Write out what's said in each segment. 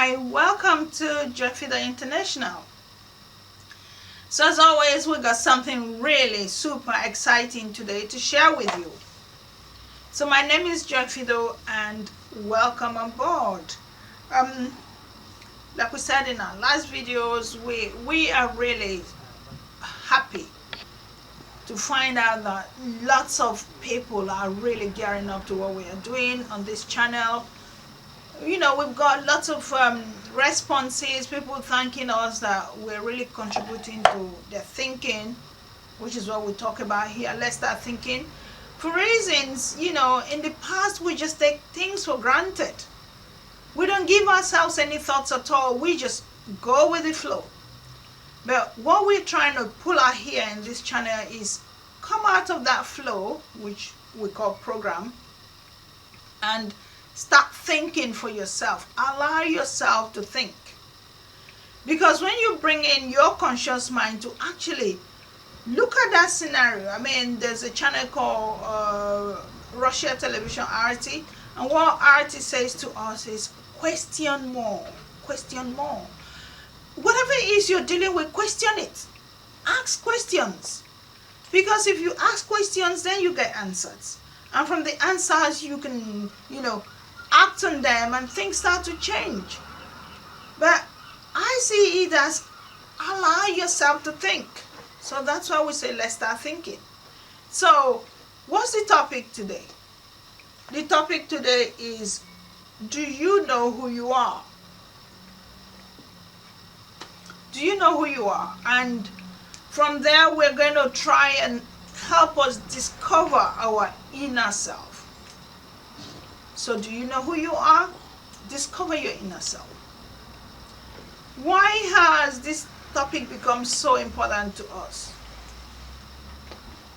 Hi, welcome to Joy Phido International. So as always, we got something really super exciting today to share with you. So my name is Joy Phido and welcome on board. Like we said in our last videos, we are really happy to find out that lots of people are really gearing up to what we are doing on this channel. You know, we've got lots of responses, people thanking us that we're really contributing to their thinking, which is what we talk about here. Let's start thinking. For reasons, you know, in the past we just take things for granted. We don't give ourselves any thoughts at all. We just go with the flow. But what we're trying to pull out here in this channel is come out of that flow, which we call program, and start thinking for yourself. Allow yourself to think. Because when you bring in your conscious mind to actually look at that scenario, I mean, there's a channel called Russia Television RT, and what RT says to us is question more, question more. Whatever it is you're dealing with, question it. Ask questions. Because if you ask questions, then you get answers. And from the answers, you can, you know, act on them and things start to change. But I see it as allow yourself to think. So that's why we say let's start thinking. So what's the topic today? The topic today is, do you know who you are? Do you know who you are? And from there we're going to try and help us discover our inner self. So do you know who you are? Discover your inner self. Why has this topic become so important to us?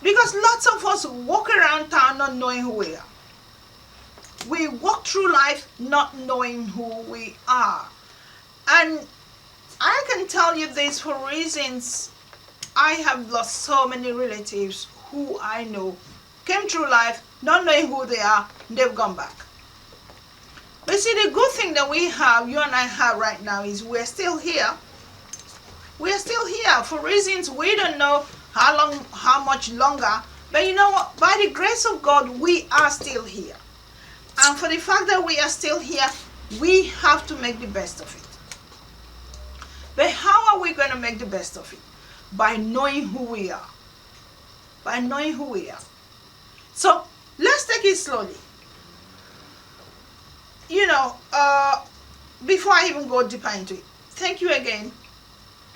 Because lots of us walk around town not knowing who we are. We walk through life not knowing who we are. And I can tell you this for reasons. I have lost so many relatives who I know came through life not knowing who they are, they've gone back. But see, the good thing that we have, you and I have right now, is we're still here. We're still here for reasons we don't know how long, how much longer. But you know what? By the grace of God, we are still here. And for the fact that we are still here, we have to make the best of it. But how are we going to make the best of it? By knowing who we are. By knowing who we are. So let's take it slowly. You know, before I even go deeper into it, thank you again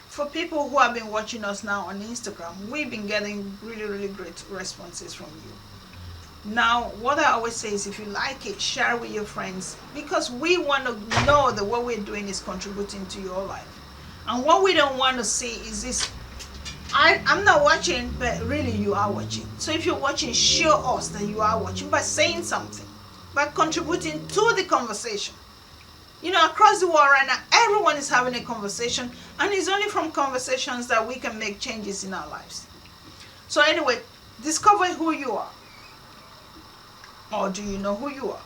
for people who have been watching us now on Instagram. We've been getting really great responses from you. Now, what I always say is if you like it, share with your friends, because we want to know that what we're doing is contributing to your life. And what we don't want to see is this, I'm not watching, but really you are watching. So if you're watching, show us that you are watching by saying something, by contributing to the conversation. You know, across the world right now, everyone is having a conversation, and it's only from conversations that we can make changes in our lives. So anyway, discover who you are. Or do you know who you are?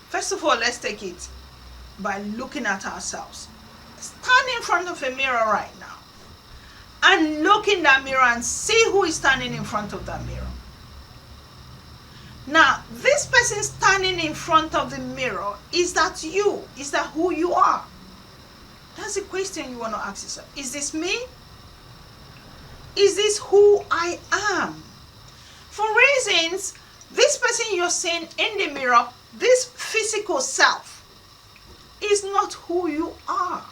First of all, let's take it by looking at ourselves. Stand in front of a mirror right now and look in that mirror and see who is standing in front of that mirror. Now, this person standing in front of the mirror, is that you? Is that who you are? That's the question you want to ask yourself. Is this me? Is this who I am? For reasons, this person you're seeing in the mirror, this physical self, is not who you are.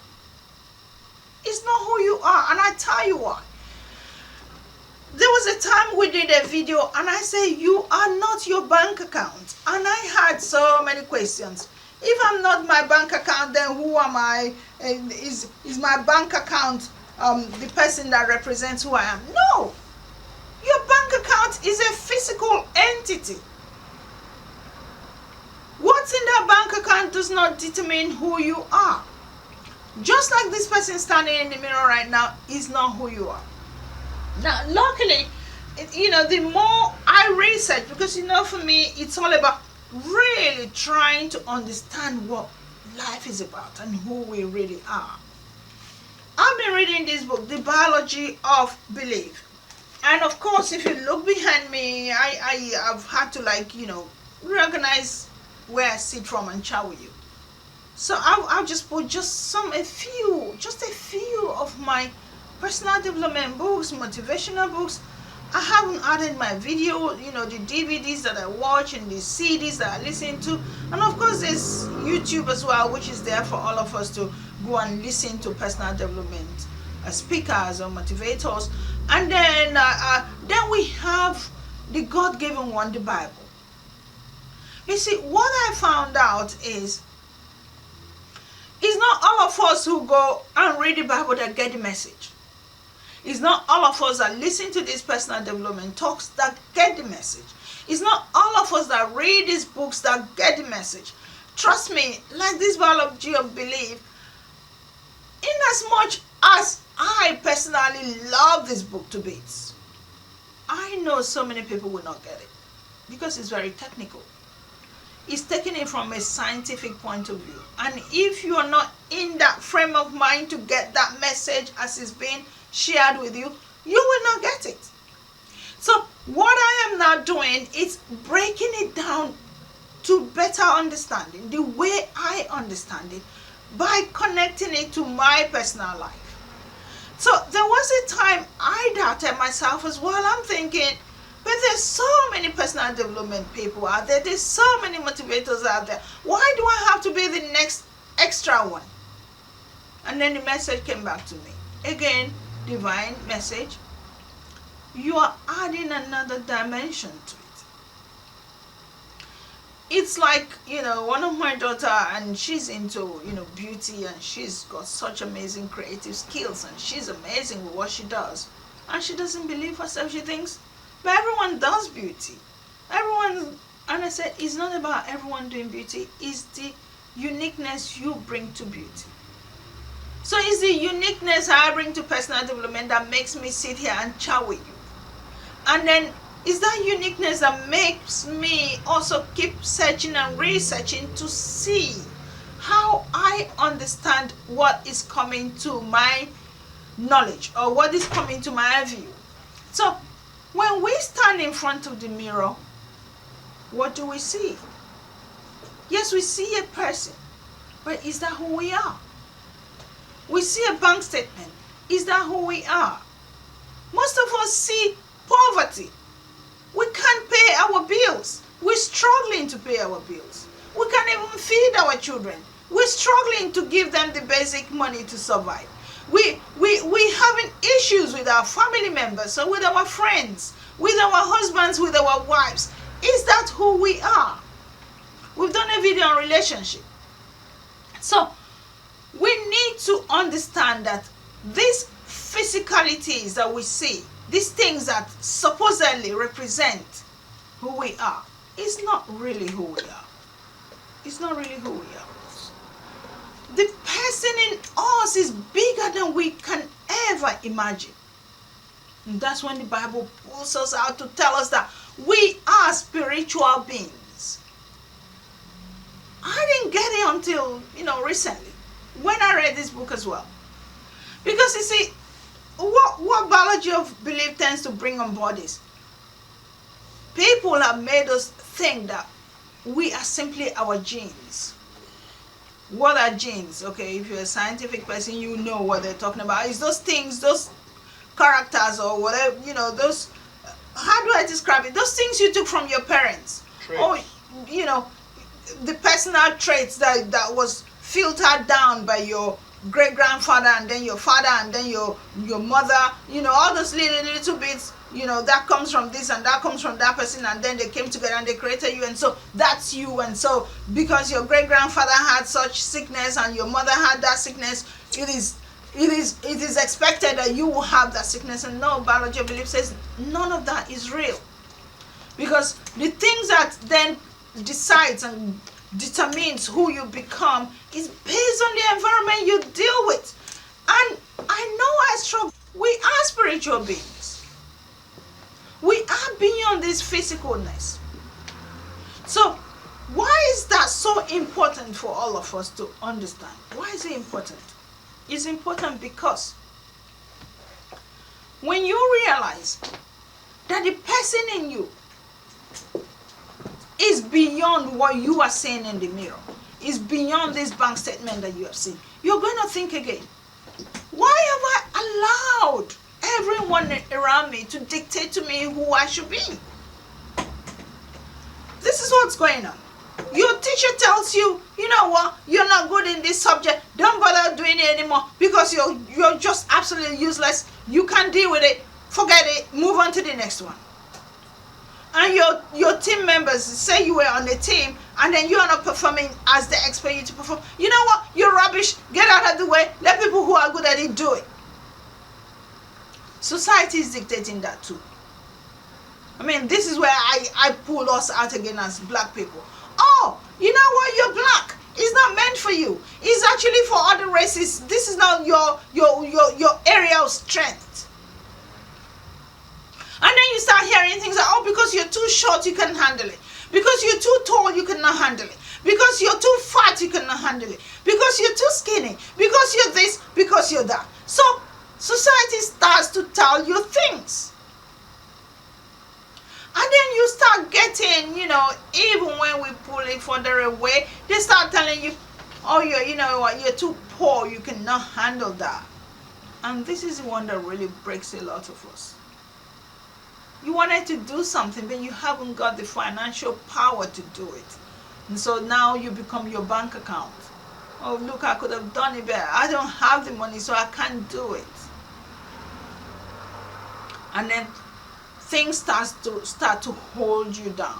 It's not who you are, and I tell you why. There was a time we did a video and I said, you are not your bank account. And I had so many questions. If I'm not my bank account, then who am I? Is my bank account the person that represents who I am? No. Your bank account is a physical entity. What's in that bank account does not determine who you are. Just like this person standing in the mirror right now is not who you are. Now, luckily, you know, the more I research, because, you know, for me, it's all about really trying to understand what life is about and who we really are. I've been reading this book, The Biology of Belief. And of course, if you look behind me, I have had to recognize where I sit from and chat with you. So I'll just put a few of my personal development books, motivational books. I haven't added my video, the DVDs that I watch and the CDs that I listen to. And of course, there's YouTube as well, which is there for all of us to go and listen to personal development speakers or motivators. And then we have the God-given one, the Bible. You see, what I found out is, it's not all of us who go and read the Bible that get the message. It's not all of us that listen to these personal development talks that get the message. It's not all of us that read these books that get the message. Trust me, like this biology of belief, in as much as I personally love this book to bits, I know so many people will not get it because it's very technical. It's taking it from a scientific point of view. And if you are not in that frame of mind to get that message as it's being shared with you, you will not get it. So what I am now doing is breaking it down to better understanding, the way I understand it, by connecting it to my personal life. So there was a time I doubted myself as well. I'm thinking, but there's so many personal development people out there. There's so many motivators out there. Why do I have to be the next extra one? And then the message came back to me. Again, divine message. You are adding another dimension to it. It's like, one of my daughter, and she's into, beauty, and she's got such amazing creative skills, and she's amazing with what she does. And she doesn't believe herself. She thinks, but everyone does beauty. And I said, it's not about everyone doing beauty. It's the uniqueness you bring to beauty. So it's the uniqueness I bring to personal development that makes me sit here and chat with you. And then it's that uniqueness that makes me also keep searching and researching to see how I understand what is coming to my knowledge or what is coming to my view. So when we stand in front of the mirror, what do we see? Yes, we see a person, but is that who we are? We see a bank statement. Is that who we are? Most of us see poverty. We can't pay our bills. We're struggling to pay our bills. We can't even feed our children. We're struggling to give them the basic money to survive. We having issues with our family members, so with our friends, with our husbands, with our wives. Is that who we are? We've done a video on relationship. So we need to understand that these physicalities that we see, these things that supposedly represent who we are, is not really who we are. It's not really who we are. The person in us is bigger than we can ever imagine. And that's when the Bible pulls us out to tell us that we are spiritual beings. I didn't get it until, recently, when I read this book as well. Because you see, what biology of belief tends to bring on board is, people have made us think that we are simply our genes. What are genes? Okay, if you're a scientific person, you know what they're talking about. It's those things, those characters or whatever, those, how do I describe it? Those things you took from your parents. Traits. Or, the personal traits that was filtered down by your great-grandfather and then your father and then your mother, all those little bits, that comes from this and that comes from that person, and then they came together and they created you, and so that's you. And so because your great-grandfather had such sickness and your mother had that sickness, it is expected that you will have that sickness. And no, biology of belief says none of that is real, because the things that then decides and determines who you become is based on the environment you deal with. And I know I struggle. We are spiritual beings. We are beyond this physicalness. So why is that so important for all of us to understand. Why is it important? It's important because when you realize that the person in you is beyond what you are seeing in the mirror, is beyond this bank statement that you have seen, you're going to think again, why have I allowed everyone around me to dictate to me who I should be? This is what's going on. Your teacher tells you, you know what, you're not good in this subject, don't bother doing it anymore because you're just absolutely useless, you can't deal with it, forget it, move on to the next one. And your team members say you were on the team and then you are not performing as they expect you to perform. You know what, you're rubbish, get out of the way, let people who are good at it do it. Society is dictating that too. I mean, this is where I pull us out again as black people. Oh, you know what, you're black, it's not meant for you, it's actually for other races, this is not your area of strength. And then you start hearing things like, oh, because you're too short you can't handle it, because you're too tall you cannot handle it, because you're too fat you cannot handle it, because you're too skinny, because you're this, because you're that. So society starts to tell you things. And then you start getting, even when we pull it further away, they start telling you, oh, you know what, you're too poor, you cannot handle that. And this is the one that really breaks a lot of us. You wanted to do something, but you haven't got the financial power to do it. And so now you become your bank account. Oh, look, I could have done it better. I don't have the money, so I can't do it. And then things start to hold you down.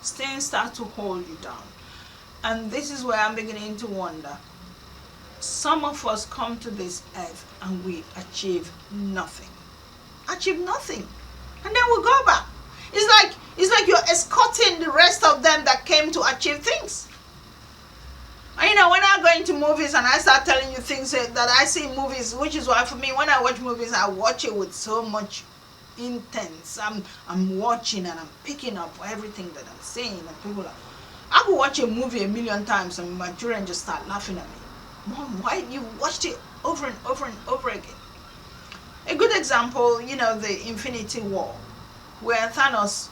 Things start to hold you down. And this is where I'm beginning to wonder. Some of us come to this earth and we achieve nothing. Achieve nothing. And then we go back. It's like you're escorting the rest of them that came to achieve things. And when I go into movies and I start telling you things that I see in movies, which is why for me, when I watch movies, I watch it with so much intense. I'm watching and I'm picking up everything that I'm seeing, and people are, I could watch a movie 1,000,000 times and my children just start laughing at me. Mom, why you watched it over and over and over again? A good example, the Infinity War, where Thanos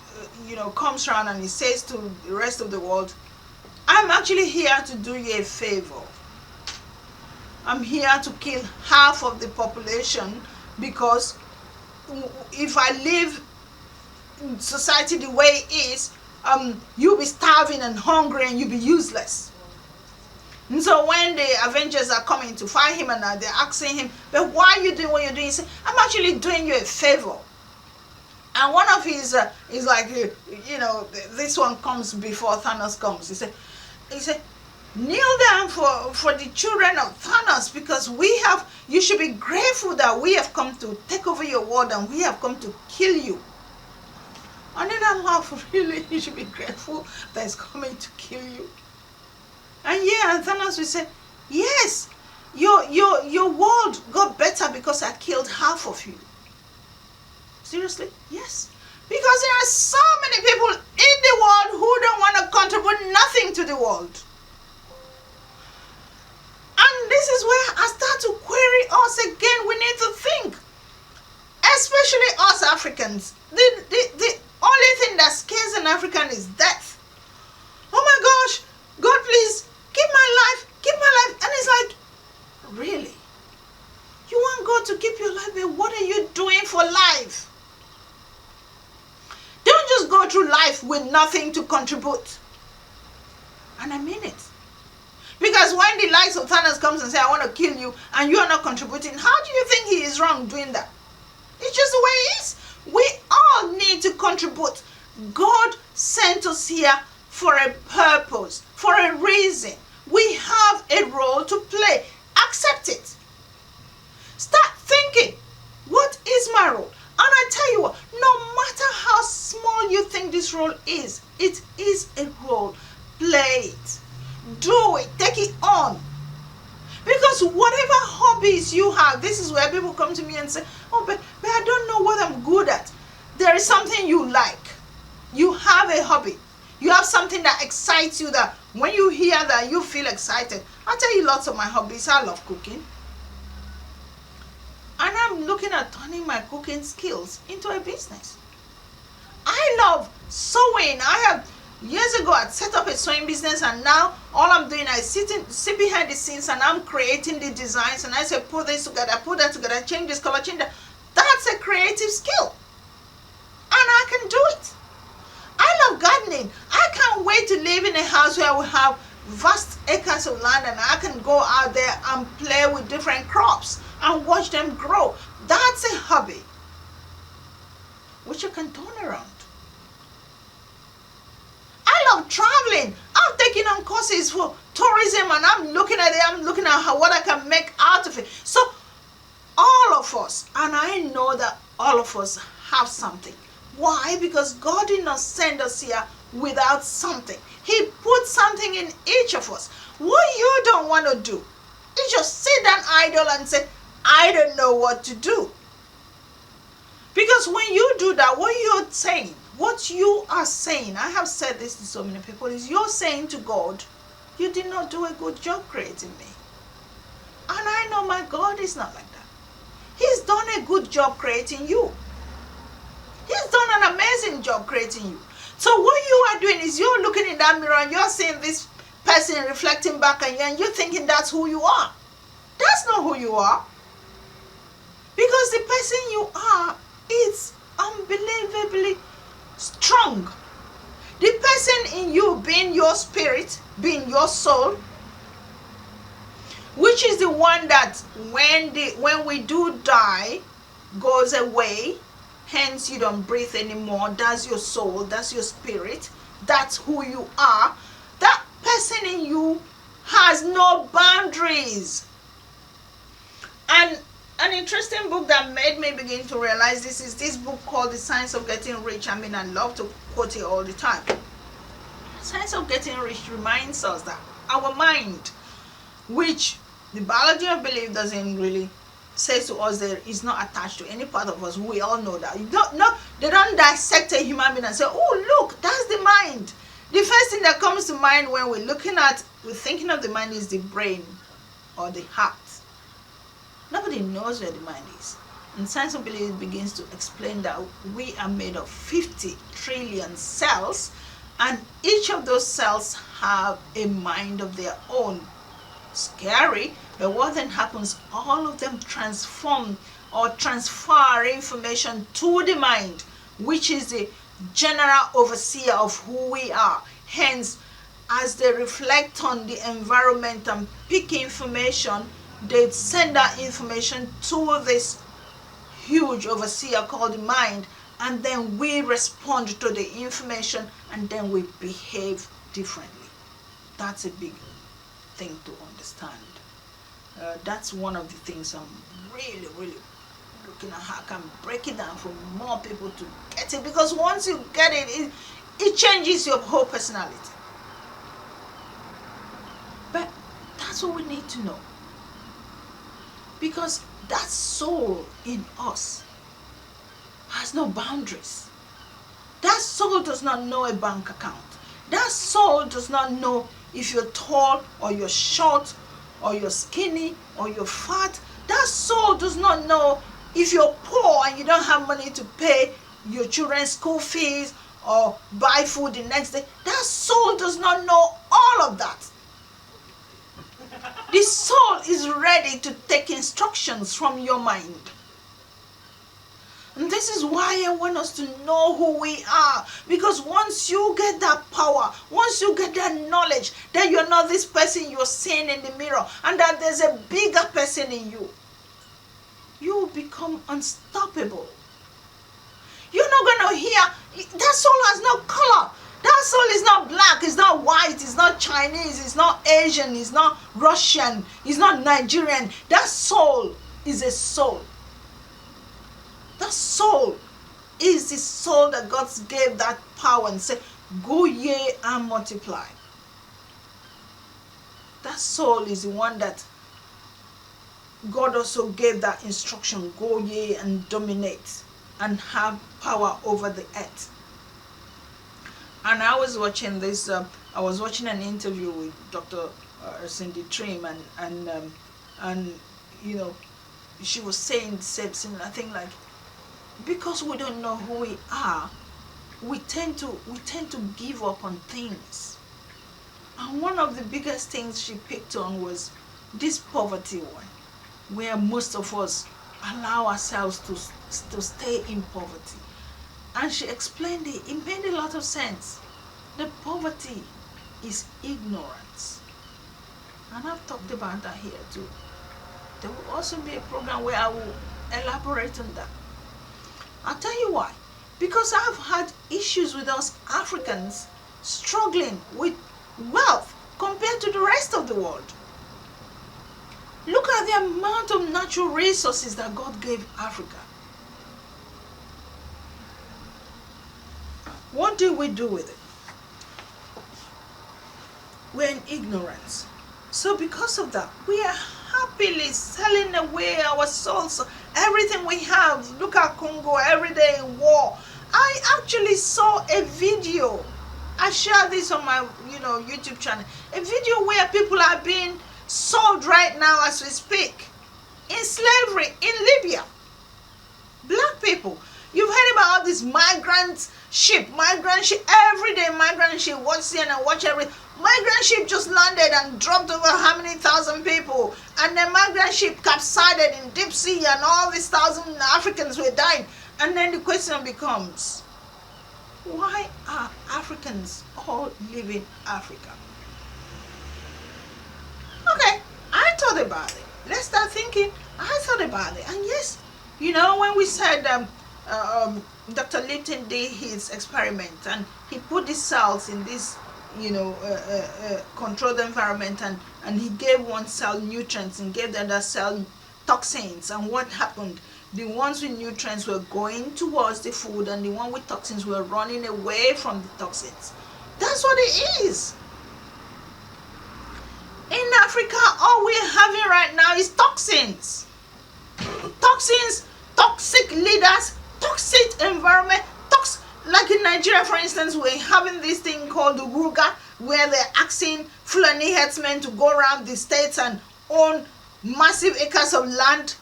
comes around and he says to the rest of the world, I'm actually here to do you a favor. I'm here to kill half of the population, because if I leave society the way it is, you'll be starving and hungry and you'll be useless. And so when the Avengers are coming to fight him and they're asking him, but why are you doing what you're doing? He said, I'm actually doing you a favor. And one of his is like, this one comes before Thanos comes. He said, kneel down for the children of Thanos, because you should be grateful that we have come to take over your world and we have come to kill you. And then I laugh, really, you should be grateful that it's coming to kill you. And Thanos will say, yes, your world got better because I killed half of you. Seriously? Yes. Because there are so many people in the world who don't want to contribute nothing to the world. And this is where I start to query us again. We need to think. Especially us Africans. The only thing that scares an African is death. Oh my gosh, God please, keep my life. And it's like, really? You want God to keep your life, but what are you doing for life? Don't just go through life with nothing to contribute. And I mean it. Because when the likes of Thanos comes and say, I want to kill you, and you are not contributing, how do you think he is wrong doing that? It's just the way it is. We all need to contribute. God sent us here for a purpose, for a reason. We have a role to play. Accept it. Start thinking, what is my role? And I tell you what, no matter how small you think this role is, it is a role. Play it. Do it. Take it on. Because whatever hobbies you have, this is where people come to me and say, oh, but I don't know what I'm good at. There is something you like. You have a hobby. You have something that excites you, that when you hear that, you feel excited. I'll tell you lots of my hobbies. I love cooking. And I'm looking at turning my cooking skills into a business. I love sewing. Years ago, I set up a sewing business, and now all I'm doing is sit behind the scenes, and I'm creating the designs, and I say, put this together, put that together, change this color, change that. That's a creative skill. And I can do it. I love gardening. I can't wait to live in a house where we have vast acres of land, and I can go out there and play with different crops and watch them grow. That's a hobby which you can turn around. I love traveling. I'm taking on courses for tourism, and I'm looking at what I can make out of it. So all of us, and I know that all of us have something. Why? Because God did not send us here without something. He put something in each of us. What you don't want to do is just sit down idle and say, I don't know what to do. Because when you do that, what you are saying, I have said this to so many people, is you're saying to God, you did not do a good job creating me. And I know my God is not like that. He's done a good job creating you. He's done an amazing job creating you. So what you are doing is you're looking in that mirror and you're seeing this person reflecting back at you, and you're thinking that's who you are. That's not who you are. Because the person you are is unbelievably strong. The person in you being your spirit, being your soul, which is the one that when we do die goes away, hence you don't breathe anymore. That's your soul, that's your spirit, that's who you are. That person in you has no boundaries. And an interesting book that made me begin to realize this is this book called The Science of Getting Rich. I mean, I love to quote it all the time. Science of Getting Rich reminds us that our mind, which the biology of belief doesn't really say to us that is not attached to any part of us. We all know that. They don't dissect a human being and say, oh, look, that's the mind. The first thing that comes to mind when we're thinking of the mind is the brain or the heart. Nobody knows where the mind is. And science of belief begins to explain that we are made of 50 trillion cells, and each of those cells have a mind of their own. Scary, but what then happens? All of them transform or transfer information to the mind, which is the general overseer of who we are. Hence, as they reflect on the environment and pick information, they send that information to this huge overseer called the mind, and then we respond to the information, and then we behave differently. That's a big thing to understand. That's one of the things I'm really, really looking at how I can break it down for more people to get it, because once you get it, it changes your whole personality. But that's what we need to know. Because that soul in us has no boundaries. That soul does not know a bank account. That soul does not know if you're tall or you're short or you're skinny or you're fat. That soul does not know if you're poor and you don't have money to pay your children's school fees or buy food the next day. That soul does not know all of that. The soul is ready to take instructions from your mind. And this is why I want us to know who we are. Because once you get that power, once you get that knowledge that you're not this person you're seeing in the mirror, and that there's a bigger person in you, you will become unstoppable. You're not going to hear, that soul has no color. That soul is not black, it's not white, it's not Chinese, it's not Asian, it's not Russian, it's not Nigerian. That soul is a soul. That soul is the soul that God gave that power and said, go ye and multiply. That soul is the one that God also gave that instruction, go ye and dominate and have power over the earth. And I was watching this. I was watching an interview with Dr. Cindy Trim, and you know, she was saying the same similar thing, like, because we don't know who we are, we tend to give up on things. And one of the biggest things she picked on was this poverty one, where most of us allow ourselves to stay in poverty. And she explained it. It made a lot of sense. The poverty is ignorance. And I've talked about that here too. There will also be a program where I will elaborate on that. I'll tell you why. Because I've had issues with us Africans struggling with wealth compared to the rest of the world. Look at the amount of natural resources that God gave Africa. What do we do with it? We're in ignorance. So because of that, we are happily selling away our souls, everything we have. Look at Congo, every day in war. I actually saw a video. I share this on my YouTube channel. A video where people are being sold right now as we speak in slavery in Libya. Black people. You've heard about all these migrant ship, every day migrant ship. Watch CNN, watch every migrant ship just landed and dropped over how many thousand people, and the migrant ship capsized in deep sea, and all these thousand Africans were dying. And then the question becomes, why are Africans all leaving Africa? Okay, I thought about it. Let's start thinking. I thought about it, and yes, when we said Dr. Lipton did his experiment, and he put these cells in this controlled environment, and he gave one cell nutrients and gave the other cell toxins. And what happened? The ones with nutrients were going towards the food, and the one with toxins were running away from the toxins. That's what it is. In Africa, all we're having right now is toxins. Toxins, toxic leaders, toxic environment, like in Nigeria, for instance, we're having this thing called the Ruga, where they're asking Fulani herdsmen to go around the states and own massive acres of land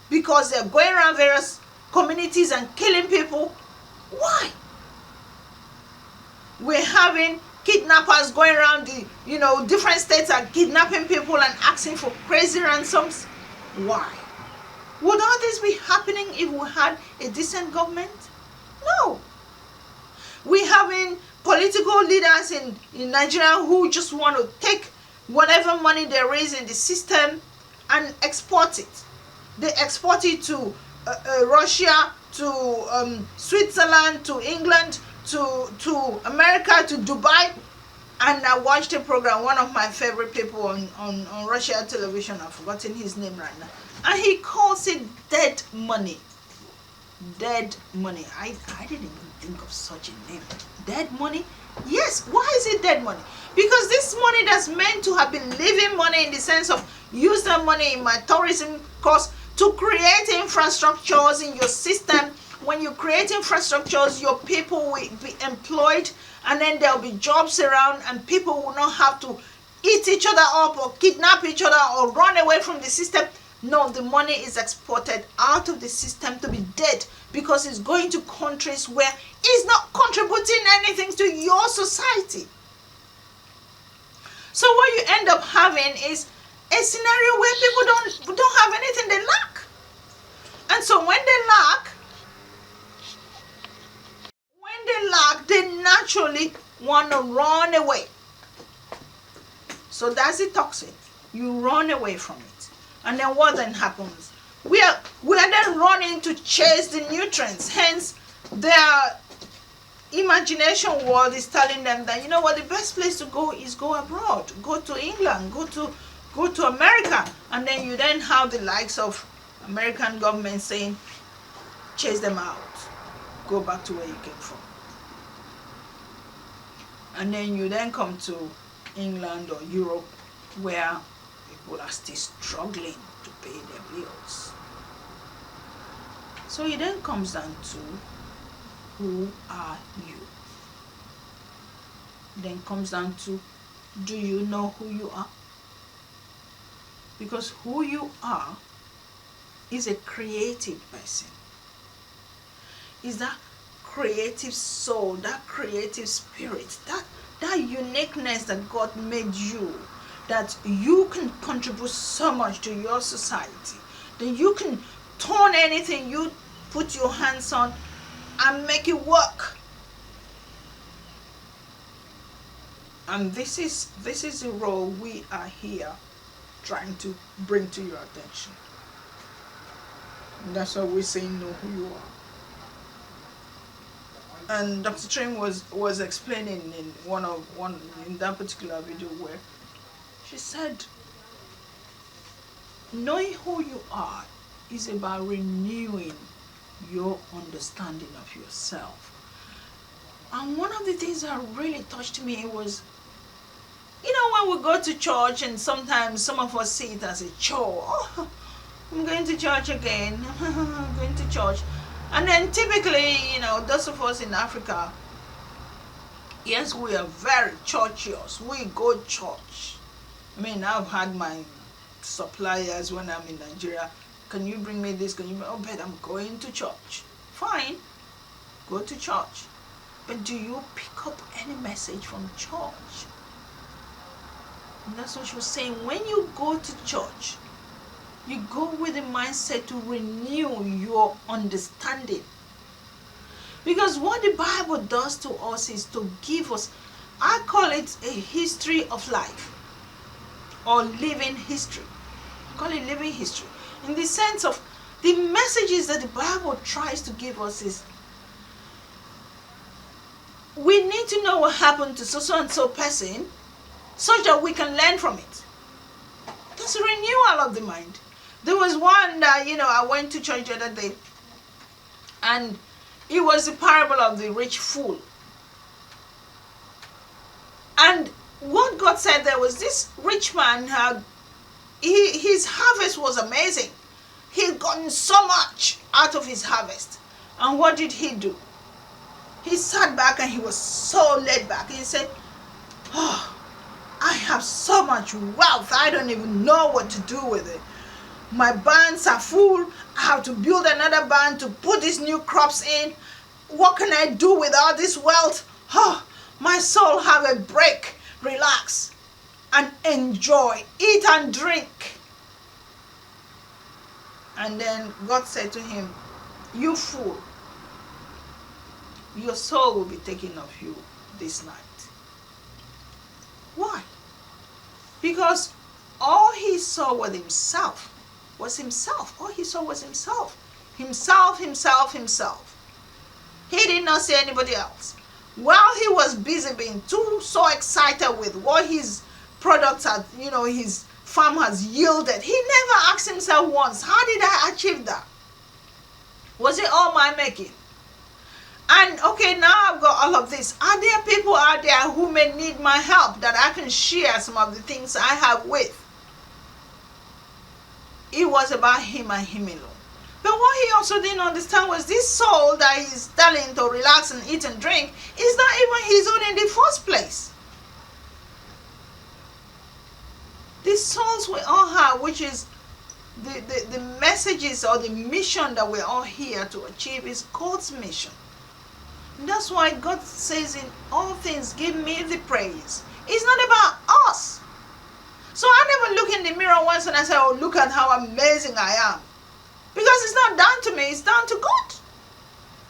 because they're going around various communities and killing people. Why? We're having kidnappers going around the different states and kidnapping people and asking for crazy ransoms. Why? Would all this be happening if we had a decent government? No. We having political leaders in Nigeria who just want to take whatever money there is in the system and export it. They export it to Russia, to Switzerland, to England, to America, to Dubai. And I watched a program, one of my favorite people on Russia television, I've forgotten his name right now, and he calls it dead money. Dead money. I didn't even think of such a name. Dead money? Yes. Why is it dead money? Because this money that's meant to have been living money, in the sense of use that money in my tourism cost to create infrastructures in your system. When you create infrastructures, your people will be employed, and then there'll be jobs around, and people will not have to eat each other up or kidnap each other or run away from the system. No, the money is exported out of the system to be dead, because it's going to countries where it's not contributing anything to your society. So what you end up having is a scenario where people don't have anything, they lack. And so when they lack, they naturally want to run away. So that's the toxin. You run away from it. And then what then happens? We are then running to chase the nutrients. Hence, their imagination world is telling them that, the best place to go is go abroad. Go to England, go to America. And then you then have the likes of American government saying, chase them out. Go back to where you came from. And then you then come to England or Europe, where people are still struggling to pay their bills. So it then comes down to, who are you? then comes down to, do you know who you are? Because who you are is a creative person. Is that creative soul, that creative spirit, that uniqueness that God made you, that you can contribute so much to your society, that you can turn anything you put your hands on and make it work. And this is the role we are here trying to bring to your attention. And that's why we're saying know who you are. And Dr. Trim was explaining in that particular video where she said, knowing who you are is about renewing your understanding of yourself. And one of the things that really touched me was, when we go to church, and sometimes some of us see it as a chore. Oh, I'm going to church again. I'm going to church. And then typically, those of us in Africa, yes, we are very churchious. We go church. I mean, I've had my suppliers when I'm in Nigeria. Can you bring me this? Oh, but I'm going to church. Fine, go to church. But do you pick up any message from church? And that's what she was saying. When you go to church, you go with the mindset to renew your understanding. Because what the Bible does to us is to give us, I call it a history of life, or living history. I call it living history. In the sense of the messages that the Bible tries to give us is, we need to know what happened to so and so person, such that we can learn from it. That's a renewal of the mind. There was one that, I went to church the other day, and it was the parable of the rich fool. And what God said, there was this rich man, his harvest was amazing. He had gotten so much out of his harvest. And what did he do? He sat back and he was so laid back. He said, oh, I have so much wealth, I don't even know what to do with it. My barns are full. I have to build another barn to put these new crops in. What can I do with all this wealth? Oh, my soul, have a break, relax, and enjoy, eat and drink. And then God said to him, you fool, your soul will be taken of you this night. Why? Because all he saw was himself. All he saw was himself. Himself. He did not see anybody else. While he was busy being so excited with what his products had, his farm has yielded, he never asked himself once, how did I achieve that? Was it all my making? And okay, now I've got all of this. Are there people out there who may need my help that I can share some of the things I have with? It was about him and him alone. But what he also didn't understand was this soul that he's telling to relax and eat and drink is not even his own in the first place. These souls we all have, which is the messages or the mission that we're all here to achieve, is God's mission. And that's why God says in all things, give me the praise. It's not about us. So I never look in the mirror once and I say, oh, look at how amazing I am. Because it's not down to me, it's down to God.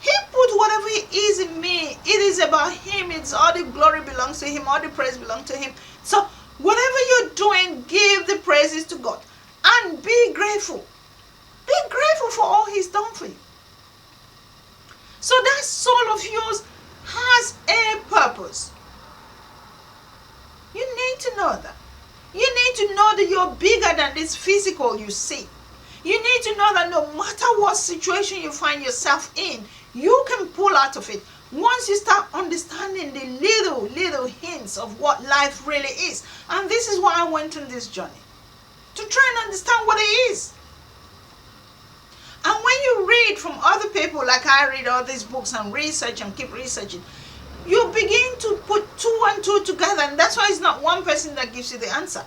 He put whatever he is in me. It is about him. It's all the glory belongs to him. All the praise belongs to him. So whatever you're doing, give the praises to God. And be grateful. Be grateful for all he's done for you. So that soul of yours has a purpose. You need to know that. You need to know that you're bigger than this physical you see. You need to know that no matter what situation you find yourself in, you can pull out of it. Once you start understanding the little hints of what life really is. And this is why I went on this journey. To try and understand what it is. And when you read from other people, like I read all these books and research and keep researching, you begin to put two and two together, and that's why it's not one person that gives you the answer.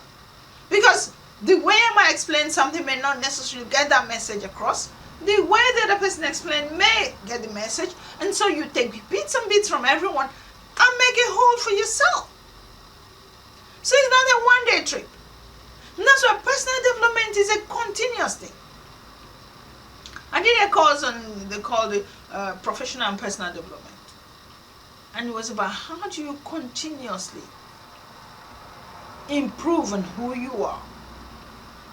Because the way I might explain something may not necessarily get that message across. The way the other person explained may get the message, and so you take bits and bits from everyone and make a whole for yourself. So it's not a one-day trip. And that's why personal development is a continuous thing. I did a course on, they called it professional and personal development. And it was about how do you continuously improve on who you are.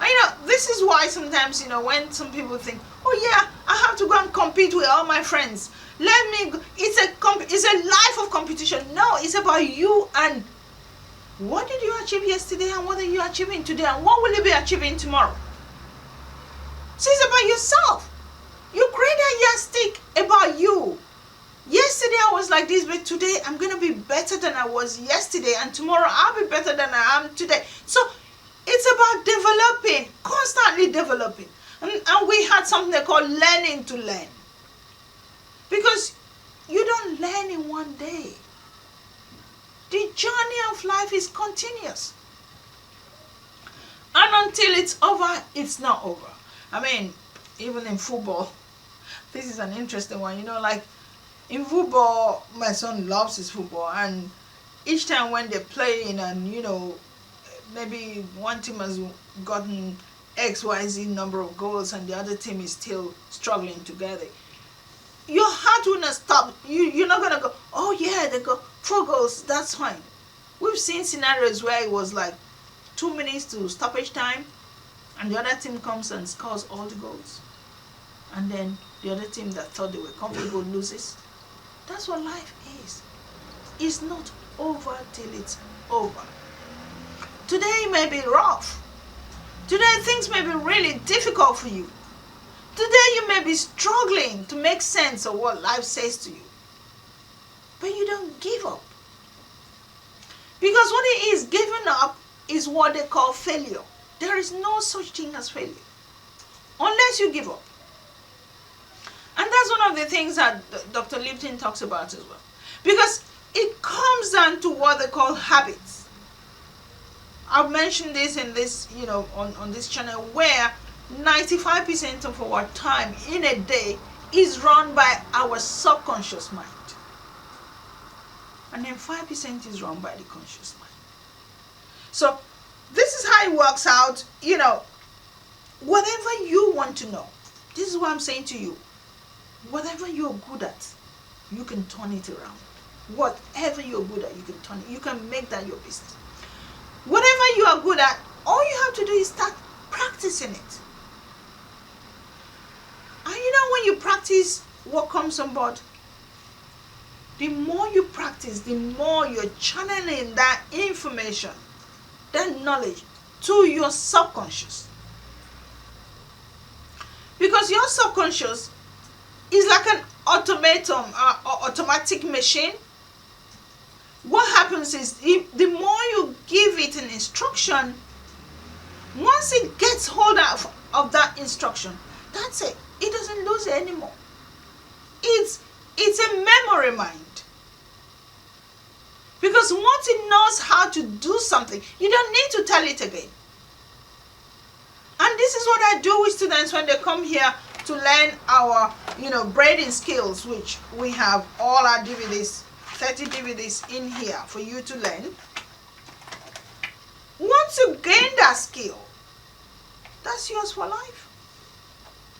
And this is why sometimes, when some people think, oh yeah, I have to go and compete with all my friends. Let me go. It's a life of competition. No, it's about you and what did you achieve yesterday and what are you achieving today and what will you be achieving tomorrow. So it's about yourself. You create a yardstick about you. Yesterday I was like this, but today I'm going to be better than I was yesterday, and tomorrow I'll be better than I am today. So it's about developing, constantly developing. And we had something they call learning to learn. Because you don't learn in one day. The journey of life is continuous. And until it's over, it's not over. I mean, even in football, this is an interesting one. Like in football, my son loves his football. And each time when they're playing and, maybe one team has gotten XYZ number of goals and the other team is still struggling together, your heart will not stop. You're not going to go, oh yeah, they got 4 goals, that's fine. We've seen scenarios where it was like 2 minutes to stoppage time and the other team comes and scores all the goals. And then the other team that thought they were comfortable loses. That's what life is. It's not over till it's over. Today may be rough. Today things may be really difficult for you. Today you may be struggling to make sense of what life says to you. But you don't give up. Because what it is, giving up is what they call failure. There is no such thing as failure. Unless you give up. And that's one of the things that Dr. Lipton talks about as well. Because it comes down to what they call habits. I've mentioned this in this, on this channel, where 95% of our time in a day is run by our subconscious mind. And then 5% is run by the conscious mind. So this is how it works out, whatever you want to know. This is what I'm saying to you. Whatever you're good at, you can turn it around. Whatever you're good at, you can turn it. You can make that your business. Whatever you are good at, all you have to do is start practicing it. And when you practice, what comes on board? The more you practice, the more you're channeling that information, that knowledge to your subconscious. Because your subconscious is like an automatic machine. What happens is, the more you give it an instruction, once it gets hold of that instruction, that's it. It doesn't lose it anymore. It's a memory mind. Because once it knows how to do something, you don't need to tell it again. And this is what I do with students when they come here to learn our, braiding skills, which we have all our DVDs, 30 DVDs in here for you to learn. Once you gain that skill, that's yours for life.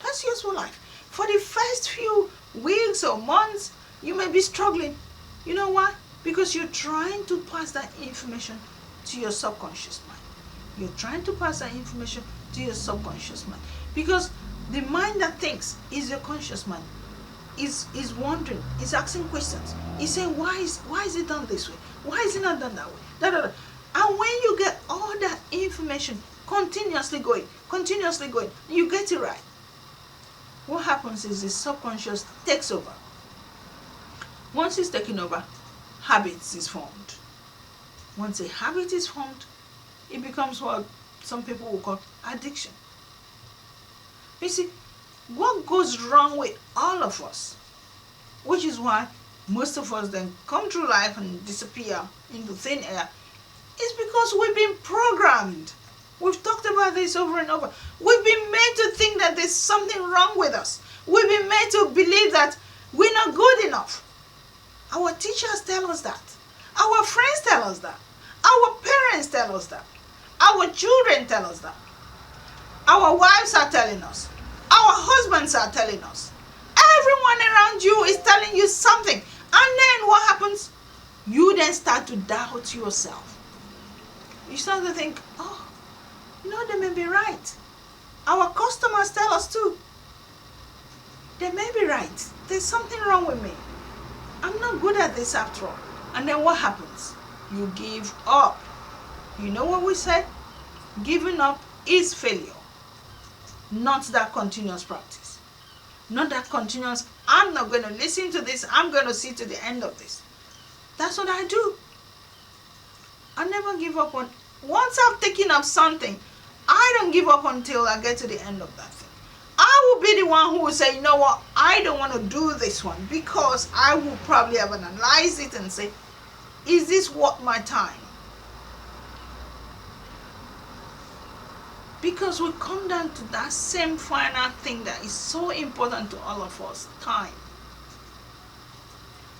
That's yours for life. For the first few weeks or months, you may be struggling. You know why? Because you're trying to pass that information to your subconscious mind. You're trying to pass that information to your subconscious mind. Because the mind that thinks is your conscious mind. Is wondering, is asking questions. He's saying, why is it done this way? Why is it not done that way? And when you get all that information continuously going, you get it right. What happens is the subconscious takes over. Once it's taken over, habits is formed. Once a habit is formed, it becomes what some people will call addiction. You see, what goes wrong with all of us, which is why most of us then come through life and disappear into thin air, is because we've been programmed. We've talked about this over and over. We've been made to think that there's something wrong with us. We've been made to believe that we're not good enough. Our teachers tell us that. Our friends tell us that. Our parents tell us that. Our children tell us that. Our wives are telling us. Our husbands are telling us. Everyone around you is telling you something. And then what happens? You then start to doubt yourself. You start to think, oh, they may be right. Our customers tell us too. They may be right. There's something wrong with me. I'm not good at this after all. And then what happens? You give up. You know what we said? Giving up is failure. Not that continuous practice. Not that continuous, I'm not going to listen to this. I'm going to see to the end of this. That's what I do. I never give up on. Once I've taken up something, I don't give up until I get to the end of that thing. I will be the one who will say, you know what, I don't want to do this one, because I will probably have analyzed it and say, is this worth my time? Because we come down to that same final thing that is so important to all of us, time.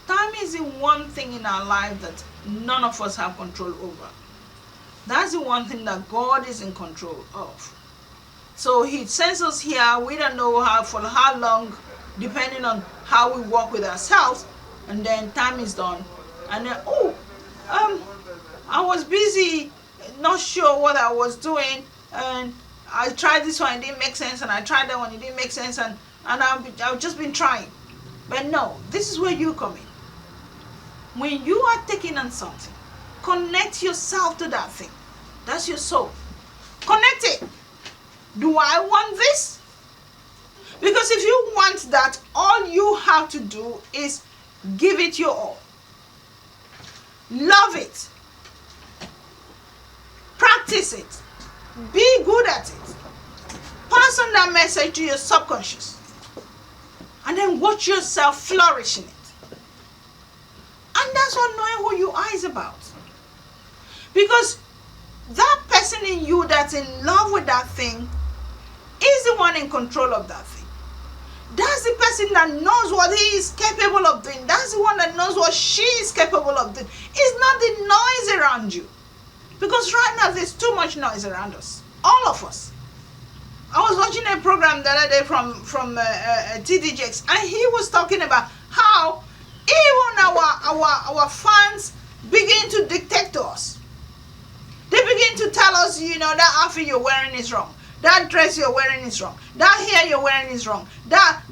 Time is the one thing in our life that none of us have control over. That's the one thing that God is in control of. So He sends us here, we don't know for how long, depending on how we work with ourselves, and then time is done. And then, I was busy, not sure what I was doing, and I tried this one, it didn't make sense, and I tried that one, it didn't make sense, and I've just been trying. But no, this is where you come in. When you are taking on something, connect yourself to that thing. That's your soul. Connect it. Do I want this? Because if you want that, all you have to do is give it your all. Love it. Practice it. Be good at it. Pass on that message to your subconscious. And then watch yourself flourish in it. And that's what knowing who you are is about. Because that person in you that's in love with that thing is the one in control of that thing. That's the person that knows what he is capable of doing. That's the one that knows what she is capable of doing. It's not the noise around you. Because right now there's too much noise around us. All of us. I was watching a program the other day from TDJX, and he was talking about how even our fans begin to dictate to us. They begin to tell us, that outfit you're wearing is wrong. That dress you're wearing is wrong. That hair you're wearing is wrong. That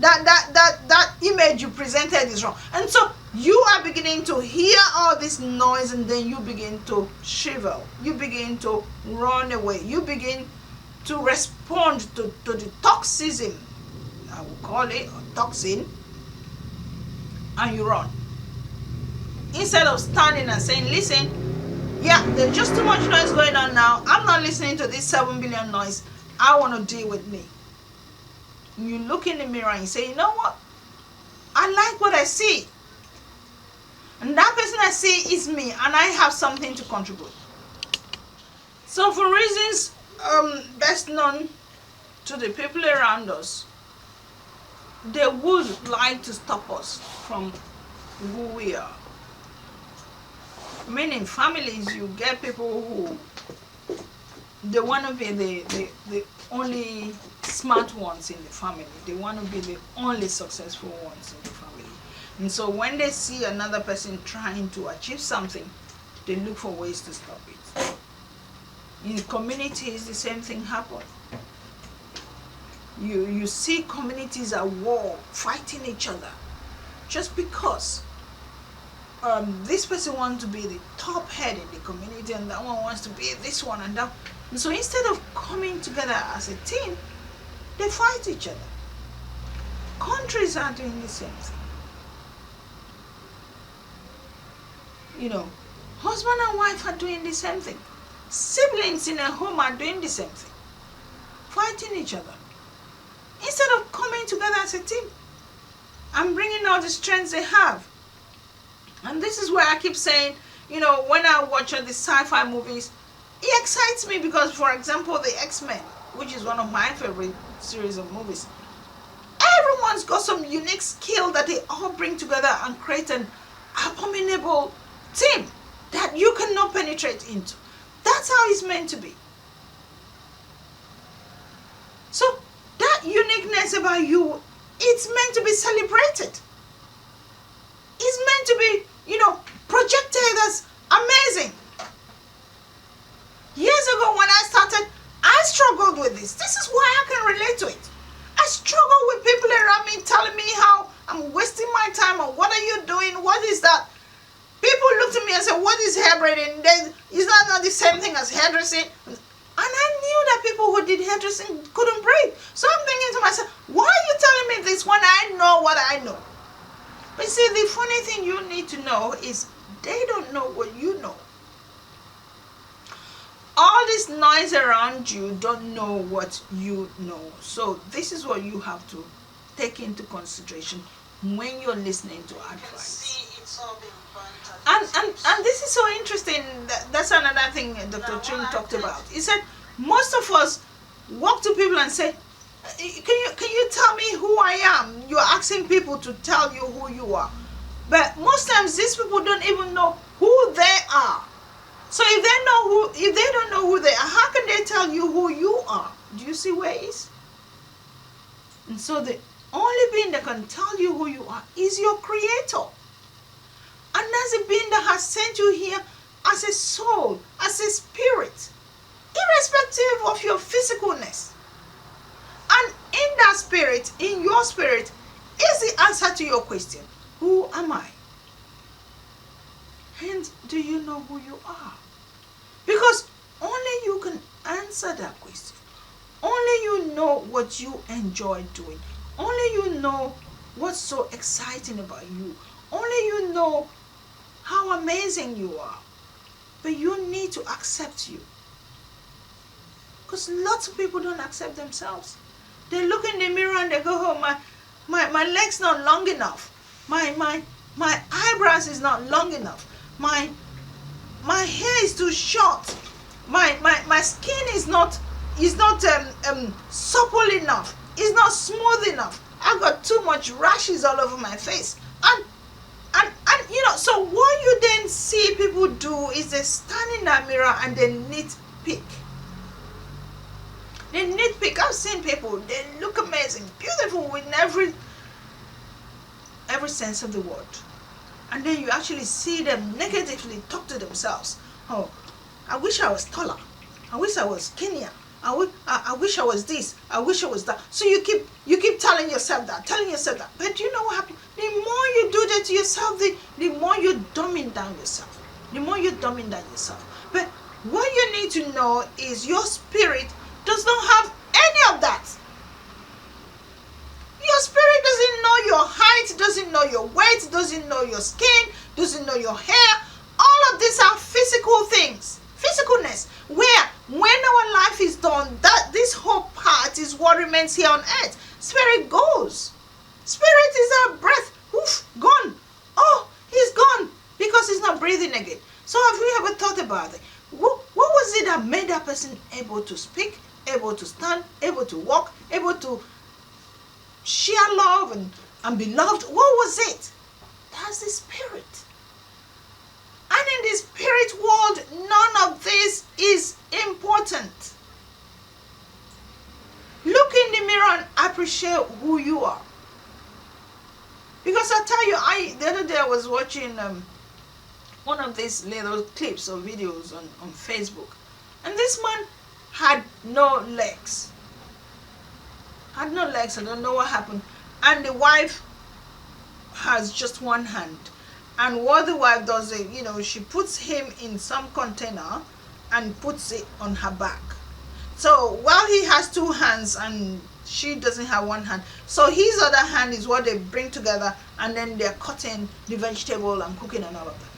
image you presented is wrong. And so you are beginning to hear all this noise, and then you begin to shrivel. You begin to run away. You begin to respond to the toxism, I will call it, or toxin, and you run. Instead of standing and saying, listen, yeah, there's just too much noise going on now. I'm not listening to this 7 billion noise. I want to deal with me. You look in the mirror and you say, you know what? I like what I see. And that person I see is me, and I have something to contribute. So for reasons best known to the people around us, they would like to stop us from who we are. I mean, in families, you get people who they want to be the only smart ones in the family. They want to be the only successful ones in the family. And so when they see another person trying to achieve something, they look for ways to stop it. In communities, the same thing happens. You see communities at war, fighting each other, just because this person wants to be the top head in the community, and that one wants to be this one and that. And so instead of coming together as a team, they fight each other. Countries are doing the same thing. Husband and wife are doing the same thing. Siblings in a home are doing the same thing. Fighting each other. Instead of coming together as a team and bringing all the strengths they have And this is where I keep saying, when I watch the sci-fi movies, it excites me because, for example, the X-Men, which is one of my favorite series of movies, everyone's got some unique skill that they all bring together and create an abominable team that you cannot penetrate into. That's how it's meant to be. So that uniqueness about you, it's meant to be celebrated. It's meant to be, projected as amazing. Years ago when I started, I struggled with this. This is why I can relate to it. I struggle with people around me telling me how I'm wasting my time, or what are you doing? What is that? People looked at me and said, what is hair braiding? Is that not the same thing as hairdressing? And I knew that people who did hairdressing couldn't braid. So I'm thinking to myself, why are you telling me this when I know what I know? But see, the funny thing you need to know is they don't know what you know. All this noise around you don't know what you know. So this is what you have to take into consideration when you're listening to advice. And this is so interesting. That's another thing Dr. Trim talked about. He said most of us walk to people and say, can you tell me who I am? You're asking people to tell you who you are. But most times these people don't even know who they are. So if they don't know who they are, how can they tell you who you are? Do you see where it is? And so the only being that can tell you who you are is your Creator. And that's a being that has sent you here as a soul, as a spirit, irrespective of your physicalness. And in that spirit, in your spirit, is the answer to your question. Who am I? And do you know who you are? Because only you can answer that question. Only you know what you enjoy doing. Only you know what's so exciting about you. Only you know how amazing you are. But you need to accept you. Because lots of people don't accept themselves. They look in the mirror and they go, oh, my leg's not long enough. My eyebrows is not long enough. My hair is too short. My skin is not supple enough. It's not smooth enough. I've got too much rashes all over my face. And so what you then see people do is they stand in that mirror and they nitpick. They nitpick. I've seen people, they look amazing, beautiful in every sense of the word. And then you actually see them negatively talk to themselves. Oh, I wish I was taller. I wish I was skinnier. I wish I was this. I wish I was that. So you keep telling yourself that. But do you know what happens? The more you do that to yourself, the more you dumbing down yourself. But what you need to know is your spirit does not have any of that. Your spirit doesn't know your height, doesn't know your weight, doesn't know your skin, doesn't know your hair. All of these are physical things. Physicalness. Where when our life is done, that this whole part is what remains here on earth. Spirit goes. Spirit is our breath. Oof, gone. Oh, he's gone because he's not breathing again. So have you ever thought about it? What was it that made that person able to speak, able to stand, able to walk, able to share love and be loved? What was it? That's the spirit. And in the spirit world, none of this is important. Look in the mirror and appreciate who you are. Because I tell you, the other day I was watching one of these little clips or videos on Facebook. And this man had no legs. I don't know what happened. And the wife has just one hand. And what the wife does is, she puts him in some container and puts it on her back. So while he has two hands and she doesn't have one hand, so his other hand is what they bring together, and then they're cutting the vegetable and cooking and all of that.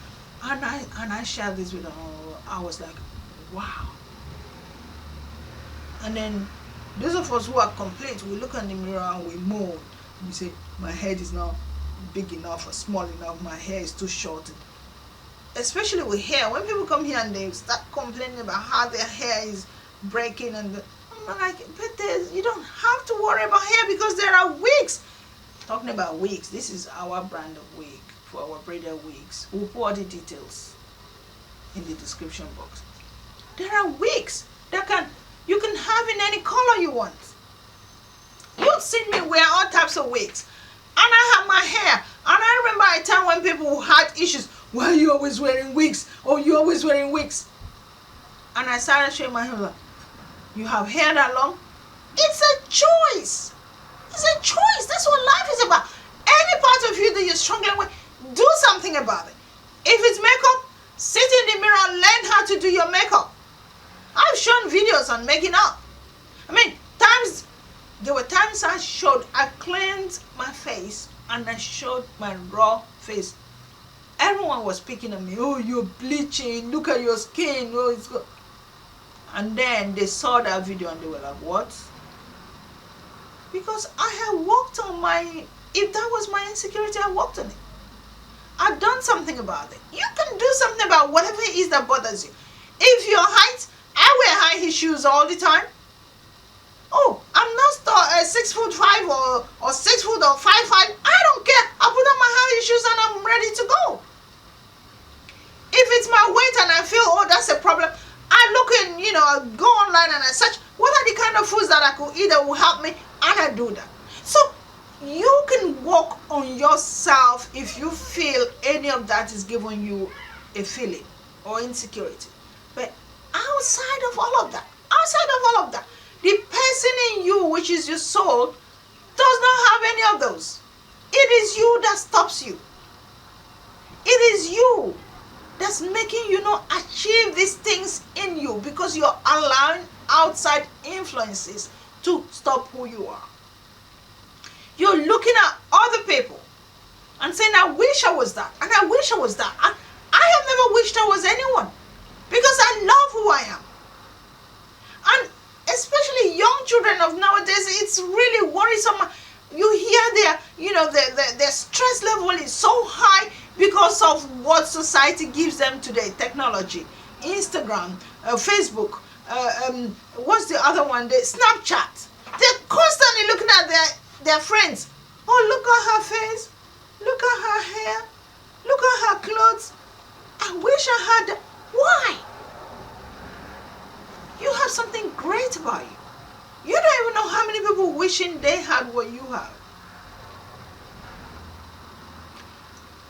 And I shared this with her. I was like, wow. And then those of us who are complete, we look in the mirror and we moan. We say, my head is not big enough or small enough. My hair is too short. Especially with hair, when people come here and they start complaining about how their hair is breaking, and I'm like, but you don't have to worry about hair because there are wigs. Talking about wigs, this is our brand of wig for our braided wigs. We'll put all the details in the description box. There are wigs that you can have in any color you want. You've seen me wear all types of wigs, and I have my hair. And I remember a time when people had issues. Why are you always wearing wigs? Oh, you're always wearing wigs. And I started showing my hair. Like, you have hair that long? It's a choice. It's a choice. That's what life is about. Any part of you that you're struggling with, do something about it. If it's makeup, sit in the mirror and learn how to do your makeup. I've shown videos on making up. I mean, there were times I cleansed my face and I showed my raw face. Everyone was picking on me. Oh, you're bleaching. Look at your skin. Oh, it's good. And then they saw that video and they were like, what? Because I had worked on if that was my insecurity, I worked on it. I've done something about it. You can do something about whatever it is that bothers you. If your height, I wear high heel shoes all the time. Oh, I'm not 6'5" or 6 foot or 5'5". I don't care. I put on my high heel shoes and I'm ready to go. If it's my weight and I feel, oh, that's a problem, I look in, I go online and I search, what are the kind of foods that I could eat that will help me? And I do that. So you can work on yourself if you feel any of that is giving you a feeling or insecurity. But outside of all of that, the person in you, which is your soul, does not have any of those. It is you that stops you. It is you that's making you not achieve these things in you because you're allowing outside influences to stop who you are. You're looking at other people and saying, I wish I was that, and I wish I was that. And I have never wished I was anyone because I love who I am. And especially young children of nowadays, it's really worrisome. You hear their stress level is so high because of what society gives them today. Technology, Instagram, Facebook, what's the other one? The Snapchat. They're constantly looking at their friends. Oh, look at her face. Look at her hair. Look at her clothes. I wish I had that. Why? You have something great about you. You don't even know how many people wishing they had what you have.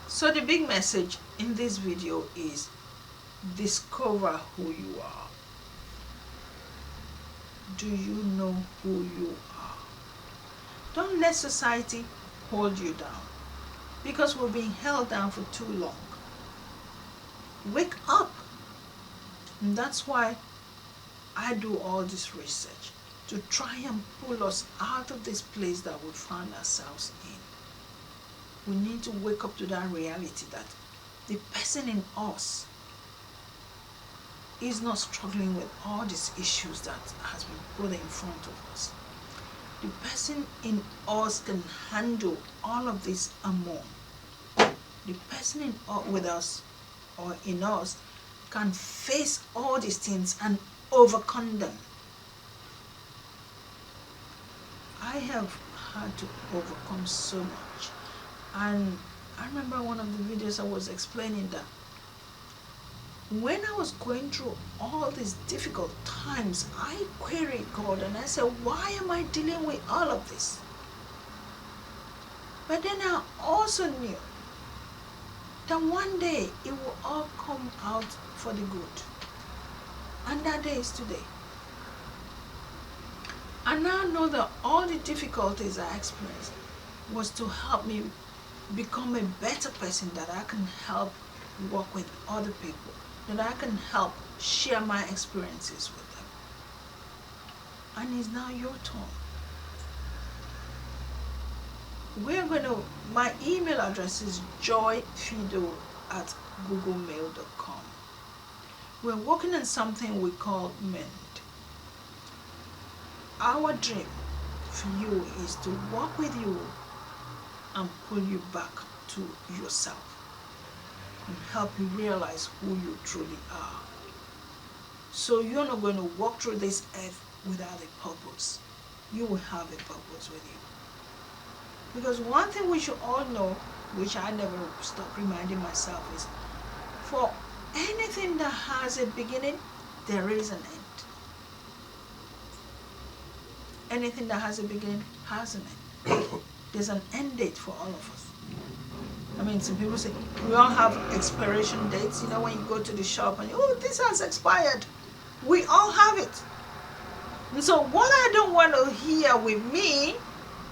So the big message in this video is discover who you are. Do you know who you are? Don't let society hold you down because we're being held down for too long. Wake up. And that's why I do all this research, to try and pull us out of this place that we find ourselves in. We need to wake up to that reality that the person in us is not struggling with all these issues that has been put in front of us. The person in us can handle all of this and more. The person with us or in us can face all these things and overcome them. I have had to overcome so much. And I remember one of the videos I was explaining that when I was going through all these difficult times, I queried God and I said, why am I dealing with all of this? But then I also knew that one day it will all come out for the good. And that day is today. I now know that all the difficulties I experienced was to help me become a better person, that I can help work with other people, that I can help share my experiences with them. And it's now your turn. My email address is joyphido@googlemail.com. We're working on something we call MEND. Our dream for you is to work with you and pull you back to yourself and help you realize who you truly are. So you're not going to walk through this earth without a purpose. You will have a purpose with you. Because one thing we should all know, which I never stop reminding myself, is for anything that has a beginning, there is an end. Anything that has a beginning has an end. There's an end date for all of us. I mean, some people say, we all have expiration dates. You know, when you go to the shop and, oh, this has expired. We all have it. And so what I don't want to hear with me,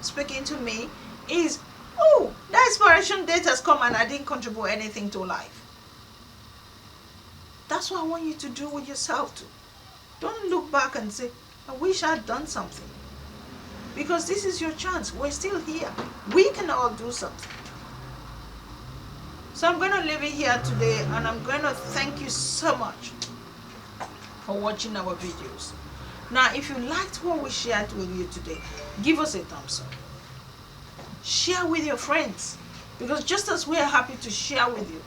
speaking to me, is, oh, the expiration date has come and I didn't contribute anything to life. That's what I want you to do with yourself too. Don't look back and say, I wish I'd done something. Because this is your chance. We're still here. We can all do something. So I'm going to leave it here today, and I'm going to thank you so much for watching our videos. Now, if you liked what we shared with you today, give us a thumbs up. Share with your friends. Because just as we are happy to share with you,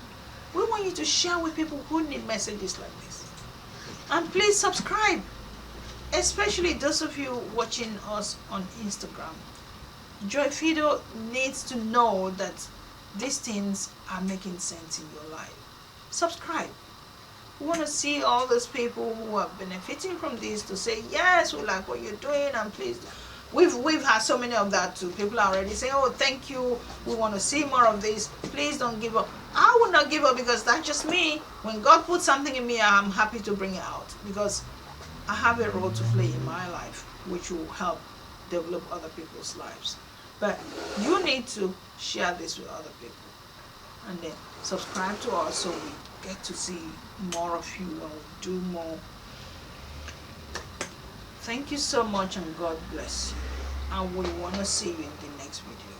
we want you to share with people who need messages like this. And please subscribe. Especially those of you watching us on Instagram. Joy Phido needs to know that these things are making sense in your life. Subscribe. We want to see all those people who are benefiting from this to say, yes, we like what you're doing, and please. We've had so many of that too. People are already saying, oh, thank you, we want to see more of this. Please don't give up. I will not give up, because that's just me. When God puts something in me, I'm happy to bring it out, because I have a role to play in my life, which will help develop other people's lives. But you need to share this with other people. And then subscribe to us so we get to see more of you and we do more. Thank you so much, and God bless you. And we want to see you in the next video.